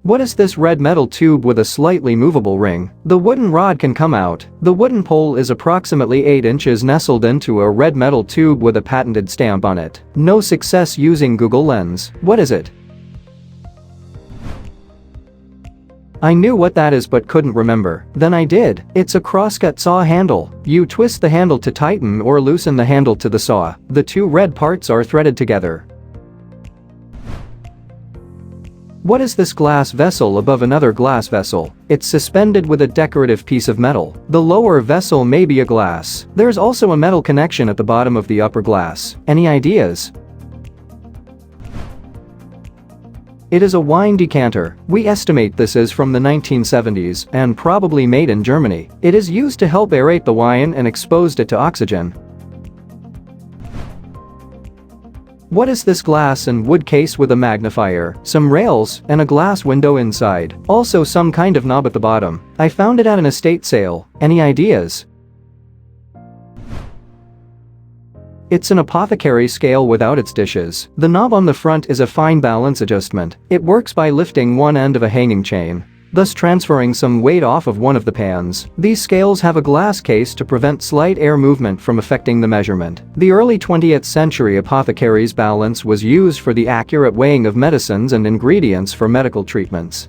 What is this red metal tube with a slightly movable ring? The wooden rod can come out. The wooden pole is approximately 8 inches nestled into a red metal tube with a patented stamp on it. No success using Google Lens. What is it? I knew what that is but couldn't remember. Then I did. It's a crosscut saw handle. You twist the handle to tighten or loosen the handle to the saw. The two red parts are threaded together. What is this glass vessel above another glass vessel? It's suspended with a decorative piece of metal. The lower vessel may be a glass. There's also a metal connection at the bottom of the upper glass. Any ideas? It is a wine decanter. We estimate this is from the 1970s and probably made in Germany. It is used to help aerate the wine and exposed it to oxygen. What is this glass and wood case with a magnifier, some rails, and a glass window inside? Also some kind of knob at the bottom. I found it at an estate sale. Any ideas? It's an apothecary scale without its dishes. The knob on the front is a fine balance adjustment. It works by lifting one end of a hanging chain, thus transferring some weight off of one of the pans. These scales have a glass case to prevent slight air movement from affecting the measurement. The early 20th century apothecary's balance was used for the accurate weighing of medicines and ingredients for medical treatments.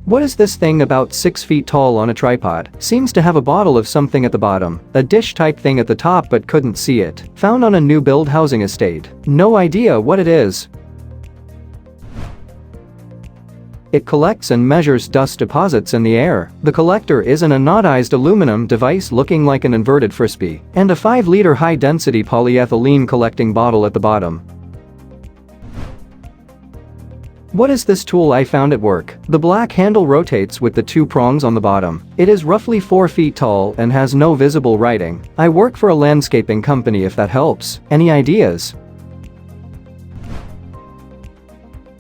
What is this thing about 6 feet tall on a tripod? Seems to have a bottle of something at the bottom, a dish type thing at the top but couldn't see it. Found on a new build housing estate. No idea what it is. It collects and measures dust deposits in the air. The collector is an anodized aluminum device looking like an inverted frisbee, and a 5-liter high-density polyethylene collecting bottle at the bottom. What is this tool I found at work? The black handle rotates with the 2 prongs on the bottom. It is roughly 4 feet tall and has no visible writing. I work for a landscaping company if that helps. Any ideas?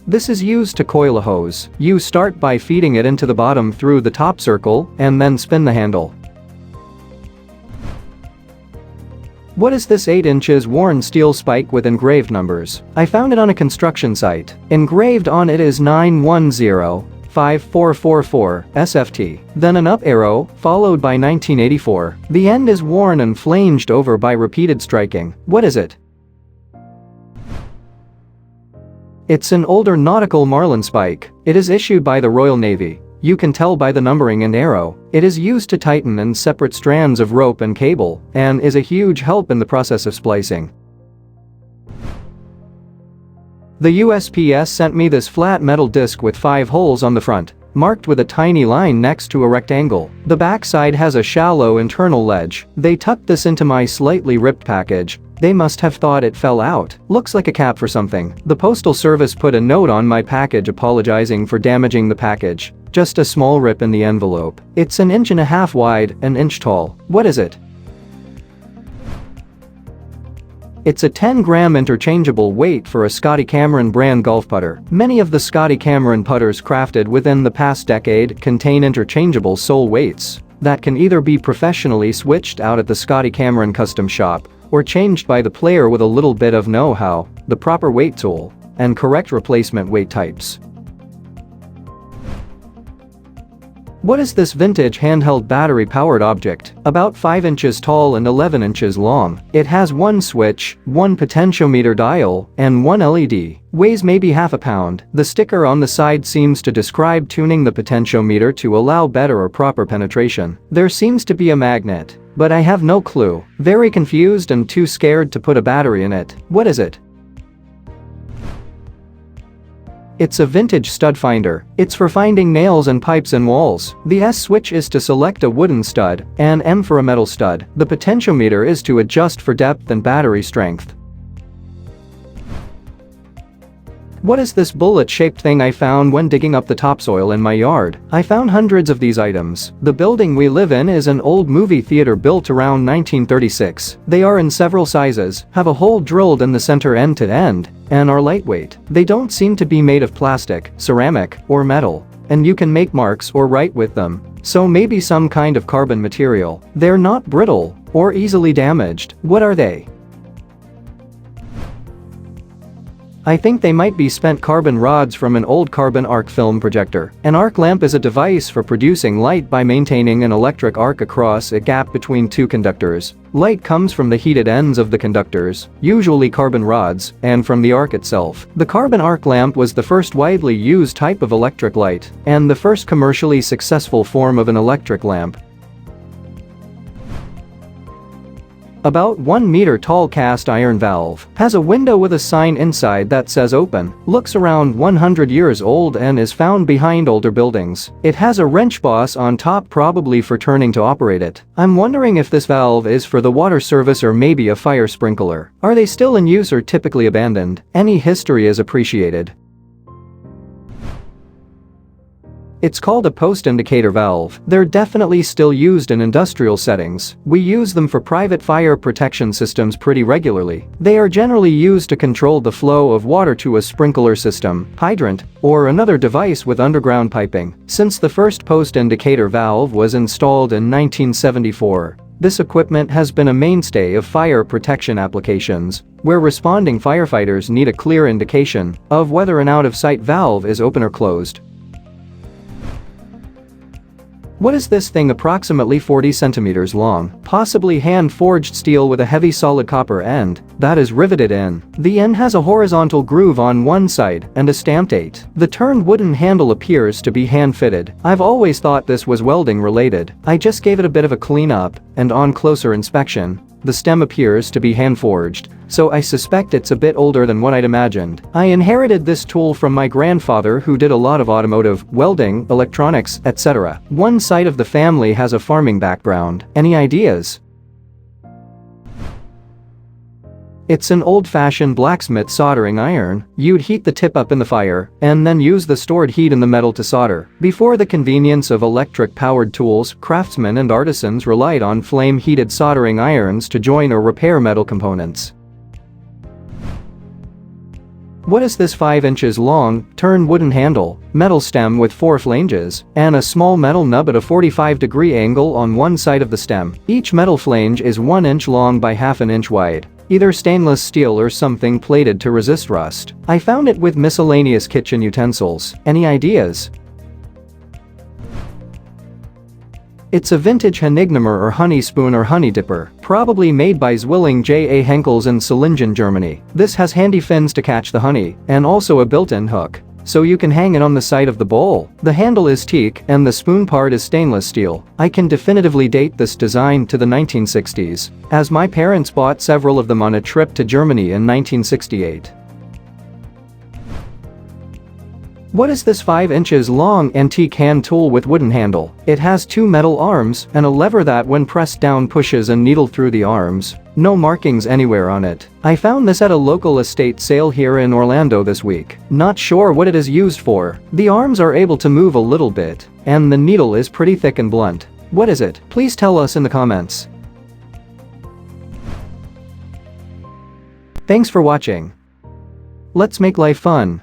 This is used to coil a hose. You start by feeding it into the bottom through the top circle and then spin the handle. What is this 8 inches worn steel spike with engraved numbers? I found it on a construction site. Engraved on it is 910-5444 SFT. Then an up arrow, followed by 1984. The end is worn and flanged over by repeated striking. What is it? It's an older nautical marlin spike. It is issued by the Royal Navy. You can tell by the numbering and arrow. It is used to tighten and separate strands of rope and cable, and is a huge help in the process of splicing. The USPS sent me this flat metal disc with 5 holes on the front, marked with a tiny line next to a rectangle. The back side has a shallow internal ledge. They tucked this into my slightly ripped package. They must have thought it fell out. Looks like a cap for something. The postal service put a note on my package apologizing for damaging the package. Just a small rip in the envelope. It's 1.5 inches wide, 1 inch tall. What is it? It's a 10-gram interchangeable weight for a Scotty Cameron brand golf putter. Many of the Scotty Cameron putters crafted within the past decade contain interchangeable sole weights that can either be professionally switched out at the Scotty Cameron custom shop or changed by the player with a little bit of know-how, the proper weight tool, and correct replacement weight types. What is this vintage handheld battery-powered object? About 5 inches tall and 11 inches long. It has 1 switch, 1 potentiometer dial, and 1 LED. Weighs maybe half a pound. The sticker on the side seems to describe tuning the potentiometer to allow better or proper penetration. There seems to be a magnet, but I have no clue. Very confused and too scared to put a battery in it. What is it? It's a vintage stud finder. It's for finding nails and pipes in walls. The S switch is to select a wooden stud, and M for a metal stud. The potentiometer is to adjust for depth and battery strength. What is this bullet-shaped thing I found when digging up the topsoil in my yard? I found hundreds of these items. The building we live in is an old movie theater built around 1936. They are in several sizes, have a hole drilled in the center end to end, and are lightweight. They don't seem to be made of plastic, ceramic, or metal. and you can make marks or write with them. So maybe some kind of carbon material. They're not brittle or easily damaged. What are they? I think they might be spent carbon rods from an old carbon arc film projector. An arc lamp is a device for producing light by maintaining an electric arc across a gap between two conductors. Light comes from the heated ends of the conductors, usually carbon rods, and from the arc itself. The carbon arc lamp was the first widely used type of electric light, and the first commercially successful form of an electric lamp. About 1 meter tall cast iron valve has a window with a sign inside that says open, looks around 100 years old and is found behind older buildings. It has a wrench boss on top, probably for turning to operate it. I'm wondering if this valve is for the water service or maybe a fire sprinkler. Are they still in use or typically abandoned? Any history is appreciated. It's called a post indicator valve. They're definitely still used in industrial settings. We use them for private fire protection systems pretty regularly. They are generally used to control the flow of water to a sprinkler system, hydrant, or another device with underground piping. Since the first post indicator valve was installed in 1974, this equipment has been a mainstay of fire protection applications, where responding firefighters need a clear indication of whether an out-of-sight valve is open or closed. What is this thing? Approximately 40 centimeters long, possibly hand-forged steel with a heavy solid copper end that is riveted in. The end has a horizontal groove on one side and a stamped 8. The turned wooden handle appears to be hand-fitted. I've always thought this was welding related. I just gave it a bit of a clean-up, and on closer inspection, the stem appears to be hand-forged, so I suspect it's a bit older than what I'd imagined. I inherited this tool from my grandfather, who did a lot of automotive, welding, electronics, etc. One side of the family has a farming background. Any ideas? It's an old-fashioned blacksmith soldering iron. You'd heat the tip up in the fire and then use the stored heat in the metal to solder. Before the convenience of electric-powered tools, craftsmen and artisans relied on flame-heated soldering irons to join or repair metal components. What is this 5 inches long, turned wooden handle, metal stem with 4 flanges, and a small metal nub at a 45-degree angle on one side of the stem? Each metal flange is 1 inch long by ½ an inch wide. Either stainless steel or something plated to resist rust. I found it with miscellaneous kitchen utensils. Any ideas? It's a vintage Honignomer or honey spoon or honey dipper, probably made by Zwilling J. A. Henkels in Solingen, Germany. This has handy fins to catch the honey, and also a built-in hook, so you can hang it on the side of the bowl. The handle is teak and the spoon part is stainless steel. I can definitively date this design to the 1960s, as my parents bought several of them on a trip to Germany in 1968. What is this 5 inches long antique hand tool with wooden handle? It has 2 metal arms and a lever that, when pressed down, pushes a needle through the arms. No markings anywhere on it. I found this at a local estate sale here in Orlando this week. Not sure what it is used for. The arms are able to move a little bit, and the needle is pretty thick and blunt. What is it? Please tell us in the comments. Thanks for watching. Let's make life fun.